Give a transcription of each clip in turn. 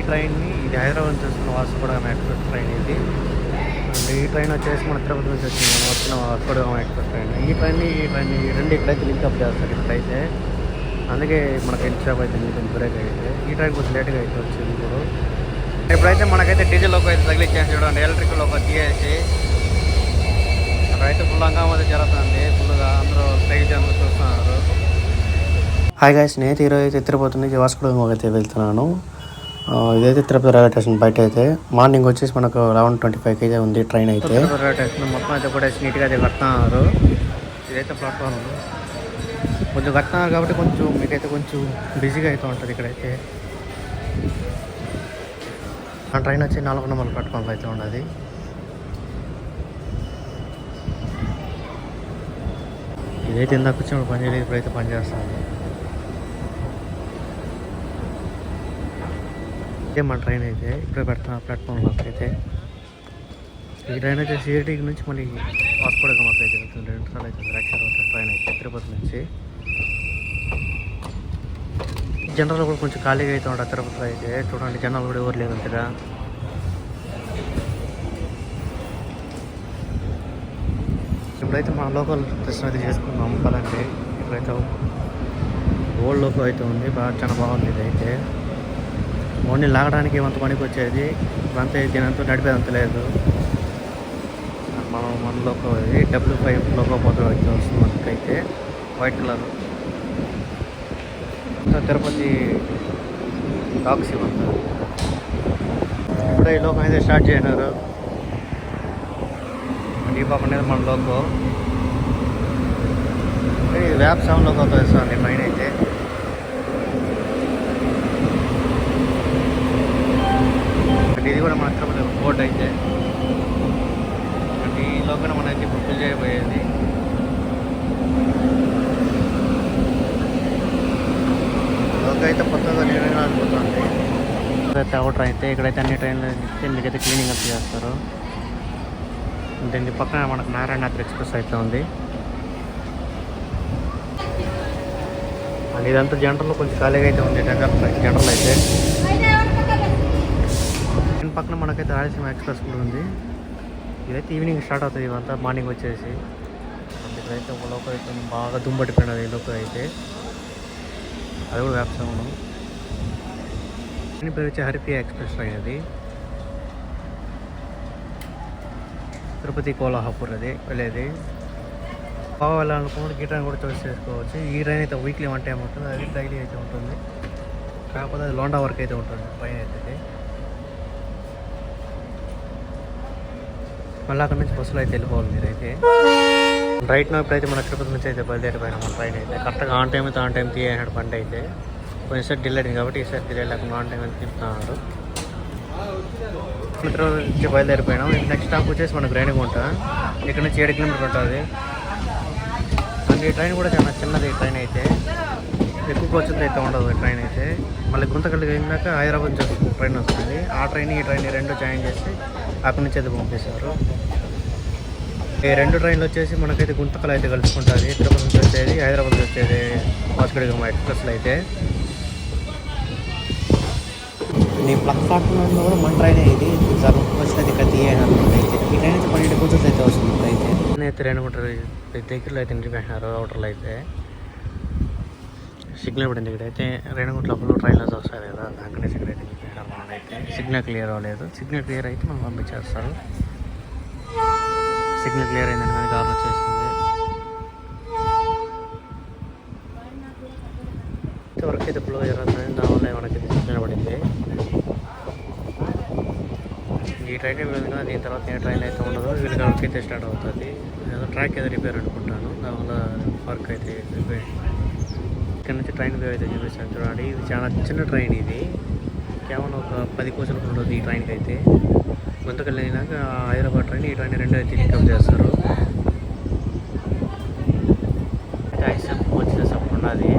ట్రైన్ని ఇది హైదరాబాద్ నుంచి వస్తున్న వాస్కోడగామ ఎక్స్ప్రెస్ ట్రైన్ ఇది. అండ్ ఈ ట్రైన్ వచ్చేసి మన తిరుపతి నుంచి వచ్చింది మనం వచ్చిన వాస్కోడగామ ఎక్స్ప్రెస్ ట్రైన్. ఈ ట్రైన్ ఈ రెండు ఇక్కడైతే లింక్అప్ చేస్తారు ఇక్కడైతే. అందుకే మనకి ఎంతసేపు అయితే కొంచెం బ్రేక్ అయితే ఈ ట్రైన్ కొంచెం లేట్గా అయితే వచ్చింది. ఇప్పుడైతే మనకైతే డీజిల్ లోకి అయితే తగిలిచ్చేసి చూడండి, ఎలక్ట్రికల్ ఒక తీసేసి అక్కడైతే ఫుల్ హంగామా జరుగుతుంది. ఫుల్గా అందరూ సైజ్ అందరూ చూస్తున్నారు. హాయ్ గాయ్స్, నేనైతే ఈరోజు అయితే తిరుపతి నుంచి వాస్కోడగామ అయితే వెళ్తున్నాను. ఇదైతే తిరుపతి రైల్వే స్టేషన్ బయట అయితే మార్నింగ్ వచ్చేసి మనకు 11:25 అయితే ఉంది ట్రైన్ అయితే. తిరుపతి రైల్వే స్టేషన్ మొత్తం అయితే కూడా నీట్గా అయితే కడుతున్నారు. ఇదైతే ప్లాట్ఫామ్ కొంచెం కడుతున్నారు కాబట్టి కొంచెం మీకైతే కొంచెం బిజీగా అయితే ఉంటుంది ఇక్కడైతే. ఆ ట్రైన్ వచ్చి 4 నెంబర్ ప్లాట్ఫామ్లో అయితే ఉన్నది. ఇదైతే ఇందాక వచ్చినప్పుడు పని చేయలేదు, ఇప్పుడైతే పని చేస్తాను. ఇదే మన ట్రైన్ అయితే ఇప్పుడే పెడతాను ప్లాట్ఫామ్లోకి అయితే. ఈ ట్రైన్ అయితే సిఐటికి నుంచి మళ్ళీ వాస్కోడగామ అయితే వెళ్తుంది. 2 సార్లు అయితే రక్షణ ట్రైన్ అయితే తిరుపతి నుంచి. జనరల్ కూడా కొంచెం ఖాళీగా అయితే ఉంటుంది తిరుపతిలో అయితే. చూడండి, జనాలు కూడా ఎవరు లేదు అంతగా. ఇప్పుడైతే మన లోకల్ దర్శనం అయితే చేసుకున్నాం కదండి. ఇప్పుడైతే ఓల్డ్ లోకల్ అయితే ఉంది, చాలా బాగుంది ఇది అయితే. ఓన్లీ లాగడానికి ఏమంత పనికి వచ్చేది, ఇప్పుడంతా దీనంతా నడిపేదంత లేదు. మన లోకో ఇది W5 లోకో పోతే అయితే వస్తుంది మనకైతే వైట్ కలర్. తిరుపతి టాక్సీ ఉంది. ఇప్పుడే ఈ లోకం అయితే స్టార్ట్ చేయనారు. ఈ పాప అనేది మన లోకో. ఇది వ్యాప్ 7 లోకోతో వస్తుంది ట్రైన్ అయితే. ఇది కూడా మన తిరుపతి బోర్డు అయితే. అంటే ఈ లోకన మనకి ఇప్పుడు ఫుల్ చేయబోయేది. లోక అయితే కొత్తగా నిర్ణయం అనుకుంటుంది. ఇక్కడైతే అవుటర్ అయితే ఇక్కడైతే అన్ని ట్రైన్లు మీకైతే క్లీనింగ్ అప్ చేస్తారు. దీనికి పక్కన మనకు నారాయణాద్రి ఎక్స్ప్రెస్ అయితే ఉంది. అండ్ ఇదంతా జనరల్లో కొంచెం ఖాళీగా అయితే ఉంది. జనరల్ అయితే దీని పక్కన మనకైతే రాయలసీమ ఎక్స్ప్రెస్ కూడా ఉంది. ఇదైతే ఈవినింగ్ స్టార్ట్ అవుతుంది, ఇవంతా మార్నింగ్ వచ్చేసి. ఇక్కడైతే ఒక లోకల్ అయితే బాగా దుంపట్టిపోయినది ఈ లోకల్ అయితే. అది కూడా వ్యాప్సంలో దీని పేరు వచ్చి హరిప్రియ ఎక్స్ప్రెస్ ట్రైన్. అది తిరుపతి కోల్హాపూర్ అది వెళ్ళేది. బాగా వెళ్ళాలనుకున్నప్పుడు ఈ ట్రైన్ కూడా చూస్ చేసుకోవచ్చు. ఈ ట్రైన్ అయితే వీక్లీ 1 టైం ఉంటుంది, అది డైలీ అయితే ఉంటుంది. కాకపోతే అది లోండా వరకు అయితే ఉంటుంది ట్రైన్ అయితే. మళ్ళీ అక్కడ నుంచి బస్సులో అయితే వెళ్ళిపోవాలి మీరైతే. రైట్ నా ఇప్పుడైతే మన తిరుపతి నుంచి అయితే బయలుదేరిపోయినా మన ట్రైన్ అయితే. కరెక్ట్గా ఆన్ టైం అయితే ఆన్ టైం తీయనాడు బండి అయితే. కొంచెంసేపు డిలే అయింది కాబట్టి ఈసారి డిలే లేకుండా ఆన్ టైం అయితే తిప్పుతున్నారు. తిరుపతి నుంచి బయలుదేరిపోయినాం. నెక్స్ట్ స్టాప్ వచ్చేసి మనకు రేణిగుంట. ఇక్కడ నుంచి 7 కిలోమీటర్లు ఉంటుంది. అండ్ ఈ ట్రైన్ కూడా చాలా చిన్నది ట్రైన్ అయితే, ఎక్కువ కోచ్లు అయితే ఉండదు ట్రైన్ అయితే. మళ్ళీ గుంతకల్లికి వెళ్ళినాక హైదరాబాద్ నుంచి ట్రైన్ వస్తుంది. ఆ ట్రైన్ ఈ ట్రైన్ రెండు జాయిన్ చేసి అక్కడి నుంచి అయితే పంపిస్తారు. ఈ 2 ట్రైన్లు వచ్చేసి మనకైతే గుంతకల్ అయితే కలుసుకుంటుంది. తిరుపతి నుంచి వచ్చేది, హైదరాబాద్ నుంచి వచ్చేది వాస్కోడగామ ఎక్స్ప్రెస్లో అయితే. నీ ప్లాట్ఫామ్లో కూడా మన ట్రైన్ ఇది సగం వచ్చినది ఇక్కడ తీయనమాట అయితే. ఈ ట్రైన్ అయితే 12 కోచెస్ అయితే వస్తుంది ఇప్పుడైతే. అయితే రేణుగుంటారు దగ్గరలో అయితే నిలిపినారు అవుటర్లో అయితే. సిగ్నల్ పడింది ఇక్కడైతే. రేణుగుంట లోపల ట్రైన్లో వస్తుంది కదా, దానికనే సిగ్నల్ అయితే నిలిపినారు మనమైతే. సిగ్నల్ క్లియర్ అవ్వలేదు. సిగ్నల్ క్లియర్ అయితే మనం పంపించేస్తారు. సిగ్నల్ క్లియర్ అయిందని కానీ కార్ వచ్చేసింది. ఇంతవరకు అయితే ఫ్లో జరుగుతుంది, దానివల్ల మనకి సిగ్నల్ పడింది. ఈ ట్రైన్ వెళ్ళగా దీని తర్వాత ఏ ట్రైన్ అయితే ఉండదు, వీళ్ళకి వర్క్ అయితే స్టార్ట్ అవుతుంది. ఏదో ట్రాక్ ఏదో రిపేర్ అనుకుంటాను, దానివల్ల వర్క్ అయితే ఇక్కడ నుంచి ట్రైన్ వ్యూ అయితే చూపిస్తాను చూడండి. ఇది చాలా చిన్న ట్రైన్ ఇది, కేవలం ఒక 10 కోచ్లు ఉంటుంది ఈ ట్రైన్కి అయితే. గుంతకల్ అయినాక హైదరాబాద్ ట్రైన్, ఈ ట్రైన్ 2 అయితే పికప్ చేస్తారు. ఐసెఫ్ వచ్చేసి అప్పుడు ఉన్నది,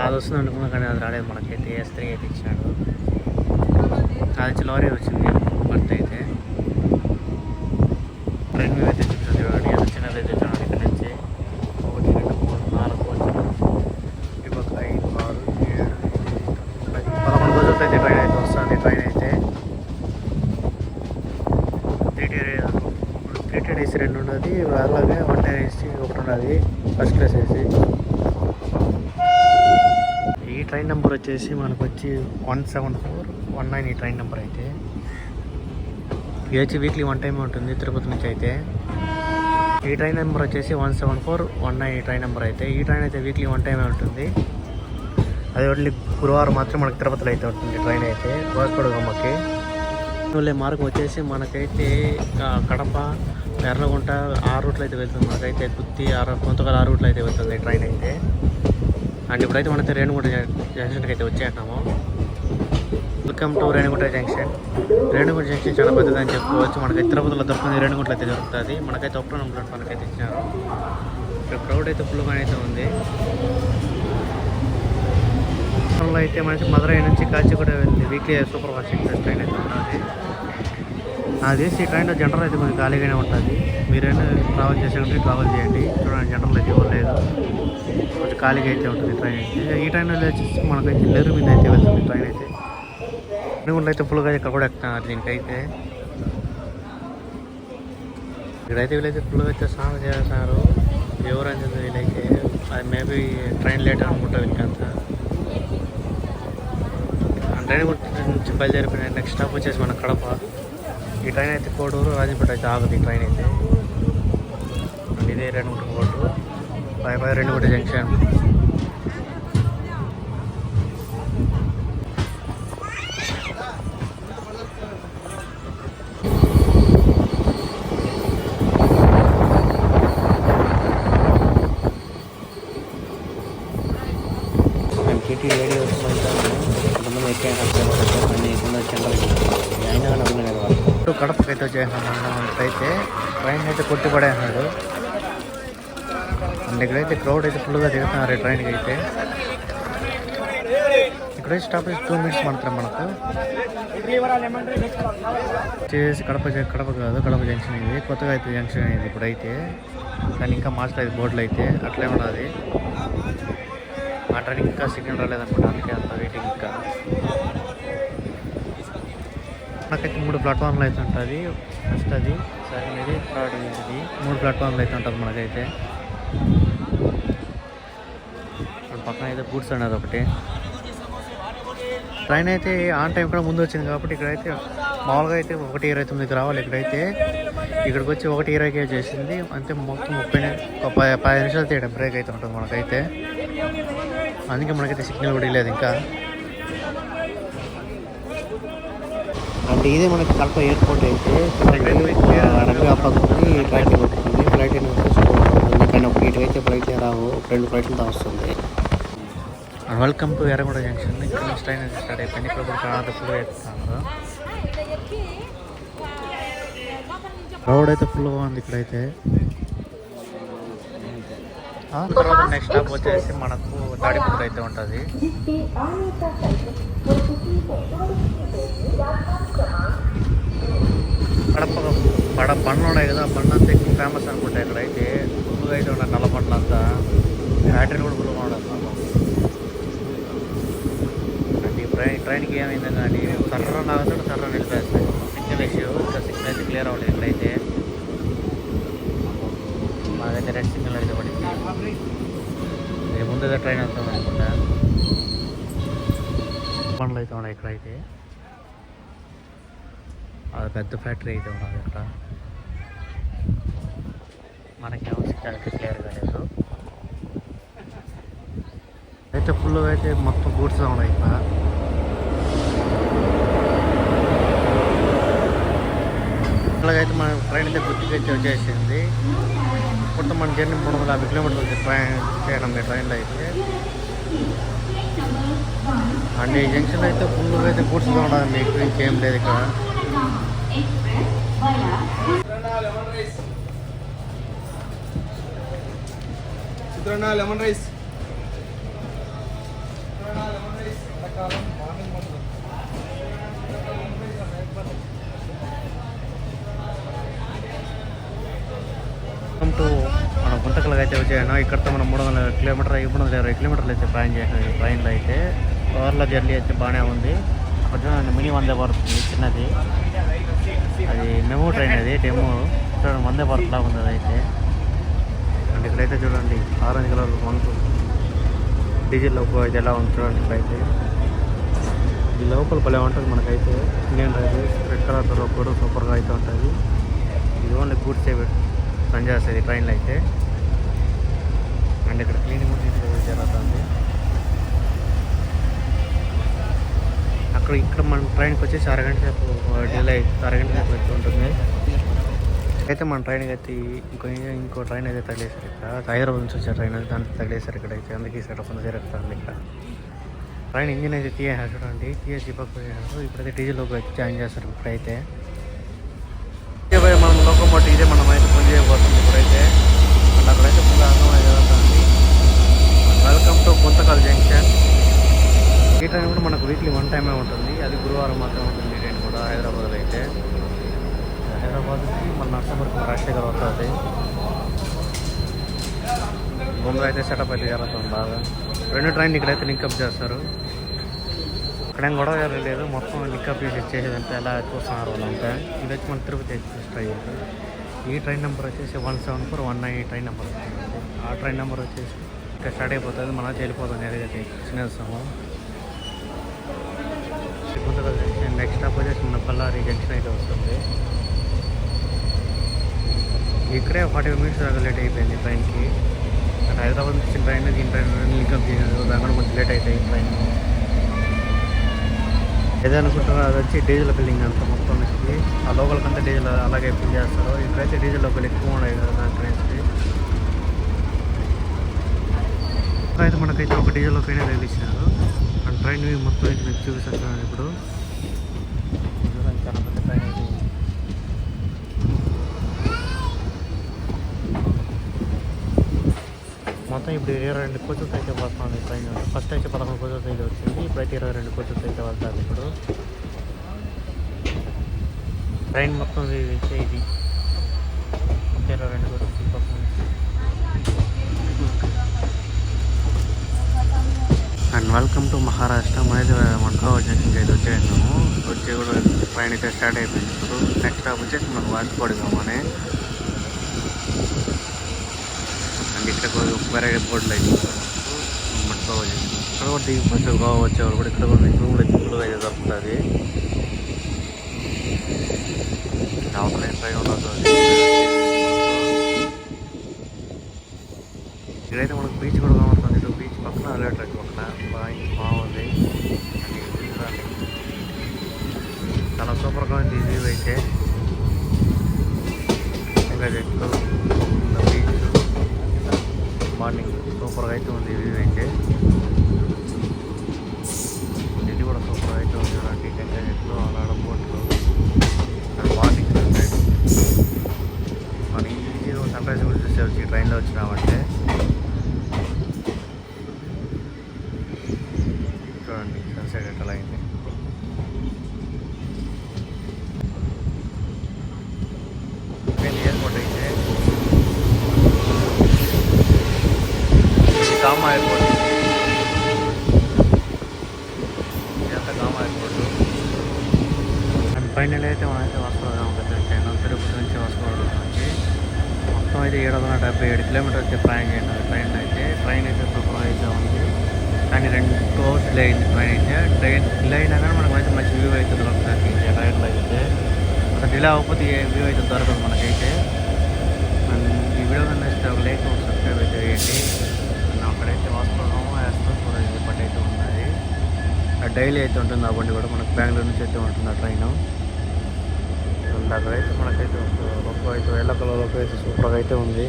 అది వస్తుంది అనుకున్నా కానీ అది రాలేదు మనకైతే. S3 అయితే ఇచ్చాడు. అది వచ్చి లారీ వచ్చింది బర్త్ అయితే. ట్రైన్ వ్యూ అయితే చూపిస్తాను చూడండి. అది చిన్నది అయితే చూడండి. ఇక్కడ నుంచి 1, 2, 3, 4 కోచ్లు, ఇవ్వక 5, 6, 7, 8, 10, 11 కోచ్లతో అయితే ట్రైన్ అయితే వస్తుంది. ట్రైన్ అలాగే 110 ఏసీ ఒకటి ఉన్నది ఫస్ట్ క్లాస్ ఏసీ. ఈ ట్రైన్ నెంబర్ వచ్చేసి మనకు వచ్చి 17419 ఈ ట్రైన్ నెంబర్ అయితే. ఇది వచ్చి వీక్లీ 1 టైం ఉంటుంది తిరుపతి నుంచి అయితే. ఈ ట్రైన్ నెంబర్ వచ్చేసి 17419 ఈ ట్రైన్ నెంబర్ అయితే. ఈ ట్రైన్ అయితే వీక్లీ 1 టైమే ఉంటుంది. అది ఓన్లీ గురువారం మాత్రం మనకి తిరుపతిలో అయితే ఉంటుంది ట్రైన్ అయితే గోస్పడుగమ్మకి. మార్గం వచ్చేసి మనకైతే కడప, ఎర్రగుంట 6 రూట్లో అయితే వెళ్తుంది. మనకైతే గుత్తి కొంతకాల 6 రూట్లో అయితే వెళ్తుంది ట్రైన్ అయితే. అండ్ ఇప్పుడైతే మనైతే రేణిగుంట జంక్షన్కి అయితే వచ్చేసాము. Welcome to Renigunta junction. Renigunta junction చాలా పెద్దదని చెప్పుకోవచ్చు. మనకి తిరుపతిలో దొరుకుతుంది, రేణిగుంటలో అయితే దొరుకుతుంది. మనకైతే ఒక్క నెంబర్ మనకైతే ఇచ్చినారు. ఇక్కడ క్రౌడ్ అయితే ఫుల్గా అయితే ఉంది. అయితే మనకి మధురై నుంచి కాచిగూడ వెళ్ళి weekly super fast express train అయితే ఉంటుంది. అది ఈ ట్రైన్లో జనరల్ అయితే కొంచెం ఖాళీగానే ఉంటుంది. మీరైనా ట్రావెల్ చేసేటప్పుడు ట్రావెల్ చేయండి. చూడండి జనరల్ అయితే ఇవ్వలేదు, కొంచెం ఖాళీగా అయితే ఉంటుంది ట్రైన్ అయితే. ఈ ట్రైన్లో వచ్చేసి మనకైతే నెల్లూరు మీద అయితే వెళ్తుంది ట్రైన్ అయితే. రేణిగుంట అయితే ఫుల్గా ఇక్కడ కూడా ఎక్కుతున్నారు దీనికైతే. ఇక్కడైతే వీళ్ళైతే ఫుల్గా అయితే స్నానం చేస్తారు. ఎవరైతే వీళ్ళైతే అది మేబీ ట్రైన్ లేట్ అనుకుంటా వీళ్ళకంతా. రేణిగుంట నుంచి బయలుదేరిపోయిన నెక్స్ట్ స్టాప్ వచ్చేసి మన కడప. ఈ ట్రైన్ అయితే కోడూరు రాజంపేట అయితే ఆగుతుంది ఈ ట్రైన్ అయితే. ఇదే Renigunta Koduru by Renigunta junction. TT AD కొంతమంది కడపకి అయితే వచ్చేసినట్టయితే ట్రైన్ అయితే కొట్టి పడేసినాడు. అండ్ ఇక్కడైతే క్రౌడ్ అయితే ఫుల్గా దిగుతున్నారు ఈ ట్రైన్కి అయితే. ఇక్కడైతే స్టాపేజ్ 2 మినిట్స్ మాత్రం మనకు వచ్చేసి కడప కాదు కడప జంక్షన్. ఇది కొత్తగా అయితే జంక్షన్ అయింది ఇప్పుడైతే, కానీ ఇంకా మార్చలేదు బోర్డులు అయితే అట్లే ఉన్నది. ఆ ట్రైన్కి ఇంకా సిగ్నల్ రాలేదనుకుంటా, అందుకే అంత వెయిటింగ్. ఇంకా నాకైతే 3 ప్లాట్ఫామ్లు అయితే ఉంటుంది. ఫస్ట్ అది, సెకండ్ ఇది, థర్డ్ ఇది. 3 ప్లాట్ఫామ్లు అయితే ఉంటుంది మనకైతే. పక్కన అయితే గూడ్స్ అనేది ఒకటి. ట్రైన్ అయితే ఆన్ టైం కూడా ముందు వచ్చింది కాబట్టి ఇక్కడైతే మామూలుగా అయితే 1:29కి రావాలి. ఇక్కడికి వచ్చి 1:20కే చేసింది. అంతే మొత్తం 10 నిమిషాలు తేడా బ్రేక్ అయితే ఉంటుంది మనకైతే. అందుకే మనకైతే సిగ్నల్ కూడా లేదు ఇంకా. అంటే ఇదే మనకి కడప ఎయిర్పోర్ట్ అయితే పక్కకి ట్రైన్ కొట్టుకుంది. ఫ్లైట్ కానీ ఒక ఇటువైతే ఫ్లైట్లే రావు, 2 ఫ్లైట్లతో వస్తుంది. Welcome to Erragonda junction. ఇక్కడ నుంచి ట్రైన్ అయితే స్టార్ట్ అయిపోయింది. ఇక్కడ కూడా చాలా ఫుల్గా ఎక్కుతున్నారు. రోడ్ అయితే ఫుల్గా ఉంది ఇక్కడైతే. తర్వాత నెక్స్ట్ స్టాప్ వచ్చేసి మనకు తాడిపత్రి అయితే ఉంటుంది. బండ్లు ఉన్నాయి కదా, బండ్లు అంతా ఎక్కువ ఫేమస్ అనుకుంటా ఇక్కడైతే. ఫుల్గా అయితే ఉన్నాయి నల్ల బండ్లు అంతా. బ్యాటరీ కూడా ఫుల్గా ఉండదు. అంటే ట్రైన్కి ఏమైంది కానీ సర్ర లాగుతాడు, సర్ర నిలిపేస్తాయి. సిగ్నల్ ఇష్యూ, ఇంకా సిగ్నల్ అయితే క్లియర్ అవ్వలేదు ఇక్కడైతే. మాకైతే రెడ్ సిగ్నల్ అయితే పడింది. ముందుగా ట్రైన్ వెళ్తాం అనుకుంటా. బండ్లు అయితే ఉన్నాయి ఇక్కడైతే. అది పెద్ద ఫ్యాక్టరీ అయితే ఉన్నది ఇక్కడ. మనకేమో సిగ్నల్ క్లియర్గా లేదు. అయితే ఫుల్గా అయితే మొత్తం గూడ్స్ ఉన్నాయి ఇక్కడ. ఇలాగైతే మన ట్రైన్ అయితే గుర్తుకి వచ్చేసింది. మొత్తం మన జర్నీ 350 కిలోమీటర్లు ట్రైన్ చేయడం ట్రైన్లో అయితే. అండ్ ఈ జంక్షన్లో అయితే ఫుల్గా అయితే గూడ్స్గా ఉండాలి. ఎక్కువ ఇంకేం లేదు ఇక్కడ. లెమన్ రైస్ మనం గుంతకల్కి అయితే వచ్చాను. ఇక్కడితో మనం 320 కిలోమీటర్లు అయితే ప్రయాణం చేసాం ట్రైన్లో అయితే. ఓవర్లో జర్నీ అయితే బాగానే ఉంది. కొంచెం మినీ వందే భారత్ చిన్నది, అది మెమో ట్రైన్, అది డెమో. చూడండి వందే భారత్ లాగా ఉంది అదైతే. అండ్ ఇక్కడైతే చూడండి ఆరెంజ్ కలర్ వంతు డీజిల్ లోపు అయితే ఎలా ఉంది చూడండి. ఇక్కడైతే ఈ లోపల భలే ఉంటుంది మనకైతే. ఇండియన్ రైల్వేస్ రెడ్ కలర్ లోపు కూడా సూపర్గా అయితే ఉంటుంది. ఇది ఓన్లీ గూడ్స్ పనిచేస్తుంది ట్రైన్లో అయితే. అండ్ ఇక్కడ క్లీనింగ్ జరుగుతుంది. ఇక్కడ మన ట్రైన్కి వచ్చేసి అరగంట సేపు డిలే అరగంట సేపు అయితే ఉంటుంది. అయితే మన ట్రైన్కి అయితే ఇంకో ట్రైన్ అయితే తగిలేశారు. ఇక్కడ హైదరాబాద్ నుంచి వచ్చే ట్రైన్ దానికి తగిలేశారు ఇక్కడైతే. అందుకే సెటప్ జరుగుతుంది. ఇక్కడ ట్రైన్ ఇంజిన్ అయితే తీయేసారు చూడండి. తీయేసి పక్కకు చేశారు. ఇప్పుడైతే డీజిల్లోకి అయితే జాయిన్ చేస్తారు. ఇప్పుడైతే మనం లోకోమోటివ్ ఇదే మనం అయితే పని చేయబోతుంది ఇప్పుడైతే. అండ్ అక్కడైతే ఫుల్ అందం జరుగుతుంది. Welcome to Guntakal junction. ఈ ట్రైన్ కూడా మనకు వీక్లీ 1 టైమే ఉంటుంది. అది గురువారం మాత్రమే ఉంటుంది. ఈ ట్రైన్ కూడా హైదరాబాద్లో అయితే. హైదరాబాద్కి మన నర్సాపూర్కి రాజశేఖర్ వస్తుంది. ముందు అయితే సెటప్ అయితే జరుగుతుంది బాగా. 2 ట్రైన్లు ఇక్కడైతే లింకప్ చేస్తారు. ఇక్కడేం గొడవ లేదు. మొత్తం లింకప్ చేసి ఇచ్చేసేదంటే ఎలా చూస్తున్నారు వాళ్ళంతా. ఇది వచ్చి మన తిరుపతి ఎక్స్ప్రెస్ ట్రైన్. ఈ ట్రైన్ నెంబర్ వచ్చేసి 17419 ట్రైన్ నెంబర్ వచ్చింది. ఆ ట్రైన్ నెంబర్ వచ్చేసి ఇక్కడ స్టార్ట్ అయిపోతుంది. మనం వెళ్ళిపోతుంది నేరుగా చిన్నస్తాము. గుంతకల్ జంక్షన్ నెక్స్ట్ స్టాప్ వచ్చేసి మన పల్లారి జంక్షన్ అయితే వస్తుంది. ఇక్కడే 45 మినిట్స్ దాకా లేట్ అయిపోయింది ట్రైన్కి. అంటే హైదరాబాద్ నుంచి ట్రైన్ దీని ట్రైన్ లింకప్ చేసేది దాని కూడా కొంచెం లేట్ అవుతాయి ట్రైన్. ఏదనుకుంటారో అది వచ్చి డీజిల్ ఫిల్లింగ్ అంతా మొత్తం వచ్చి ఆ లోకల్కంతా డీజిల్ అలాగే ఫిల్ చేస్తారు. ఇక్కడైతే డీజిల్ లోపల ఎక్కువ ఉన్నాయి కదా దాని ట్రైన్స్కి. అయితే మనకైతే ఒక డీజిల్ లోపైనా తగిలిచ్చినారు. అండ్ ట్రైన్ మొత్తం అయితే మీకు చూపిస్తాను ఇప్పుడు. చాలా పెద్ద ట్రైన్ అయితే మొత్తం ఇప్పుడు 22 కోచెస్ అయితే వస్తుంది ట్రైన్. ఫస్ట్ అయితే 11 కోచెస్ అయితే వచ్చింది. ఇప్పుడైతే 22 కోచెస్ అయితే వెళ్తారు. ఇప్పుడు ట్రైన్ మొత్తం అయితే ఇది 22 కోచెస్ పక్కన. And welcome to Maharashtra. మనైతే మనకాబాద్ జంక్షన్కి అయితే వచ్చేసాము. వచ్చి కూడా ట్రైన్ అయితే స్టార్ట్ అయిపోయింది. ఇప్పుడు నెక్స్ట్ స్టాప్ వచ్చేసి మనకు వాచిపోడుగామని. అండ్ ఇక్కడ వేరే బోర్డులు అయితే మట్టుకోవాలి. ఇక్కడ కూడా దిగి కొంచెం గోవా వచ్చేవాళ్ళు కూడా ఇక్కడ కూడా రూమ్లో దిగులుగా అయితే దొరుకుతుంది. అవసరం ట్రైన్ ఉండదు. ఇక్కడైతే మనకు బీచ్ కూడా కనబడుతుంది. ఇటు బీచ్ పక్కన అలే ట్రైన్ పక్కన బాగుంది. చాలా సూపర్గా ఉంది ఈ వ్యూ అయితే. ఇంకా చెట్లు బీచ్ మార్నింగ్ సూపర్గా అయితే ఉంది వ్యూ అయితే. ఇది కూడా సూపర్గా అయితే ఉంది చూడండి. టెంకాయ చెట్లు అలాడ బోట్లు మార్నింగ్ సన్రైజ్. మనం ఈజీగా సన్రైజ్ కూడా చూసేవచ్చు ఈ ట్రైన్లో వచ్చినామంటే. చూడండి సన్సెట్ ఎట్లా అయింది. ఎయిర్పోర్ట్ అయితే గామా ఎయిర్పోర్ట్. ఇదంతా గామా ఎయిర్పోర్ట్. అండ్ ఫైనల్ అయితే మనం అయితే వాస్కోగా ఉంటుంది ట్రైన్. తిరుపతి నుంచి వాస్కోగా నుంచి మొత్తం అయితే 777 కిలోమీటర్స్ అయితే ప్రయాణం చేయండి ట్రైన్ అయితే. ట్రైన్ అయితే సూపర్ అయితే ఉంది. కానీ 2 hours డిలే అయింది ట్రైన్ అయితే. ట్రైన్ డిలే అయినా కానీ మనకు అయితే మంచి వ్యూ అయితే దొరుకుతుంది ట్రైన్లో అయితే. అక్కడ డిలే అవ్వకపోతే ఏ వ్యూ అయితే దొరకదు మనకైతే. అండ్ ఈ వీడియో నచ్చితే ఒక లైక్ సబ్స్క్రైబ్ అయితే చేయండి. అక్కడైతే వాస్తవం వేస్తాం చూడండి. పట్టు అయితే ఉన్నది. డైలీ అయితే ఉంటుంది ఆ బండి కూడా. మనకు బెంగళూరు నుంచి అయితే ఉంటుంది ఆ ట్రైన్. అండ్ అక్కడైతే మనకైతే ఒక్క అయితే ఎల్లో కలర్లోకి అయితే సూపర్గా అయితే ఉంది.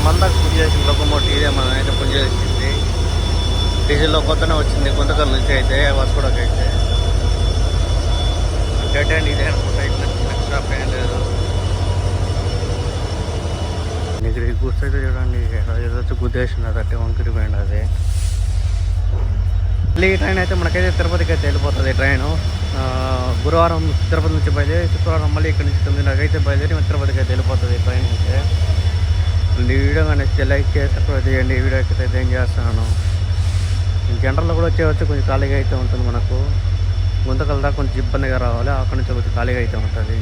మందాక పూజ చేసిన లోకోమోటివ్ ఇదే మనం అయితే పూజ చేసింది. డీజిల్లో కొత్తనే వచ్చింది గుంతకల్ నుంచి అయితే వాస్కోడకి అయితే. డేట్ అండ్ ఇదే అనుకుంటా. ఇట్లా నెక్స్ట్ స్టాప్ ఏం లేదు. ఇక్కడ గుర్తు అయితే చూడండి. ఏదొచ్చి గుద్దేసింది అదట్టే వంకిరిపోయింది అది. మళ్ళీ ఈ ట్రైన్ అయితే మనకైతే తిరుపతికి అయితే వెళ్ళిపోతుంది ట్రైను. గురువారం తిరుపతి నుంచి బయలుదేరి శుక్రవారం మళ్ళీ ఇక్కడ నుంచి 9:00 అయితే బయలుదేరి మన తిరుపతికి అయితే వెళ్ళిపోతుంది ట్రైన్ అయితే. ఈ వీడియో కానీ లైక్ చేసి సబ్స్క్రైబ్ చేయండి. ఈ వీడియో అయితే ఏం చేస్తున్నాను. జనరల్లో కూడా వచ్చి కొంచెం ఖాళీగా అయితే ఉంటుంది మనకు. గుంతకల్ దాకా కొంచెం ఇబ్బందిగా రావాలి. అక్కడ నుంచి కొంచెం ఖాళీగా అయితే ఉంటుంది.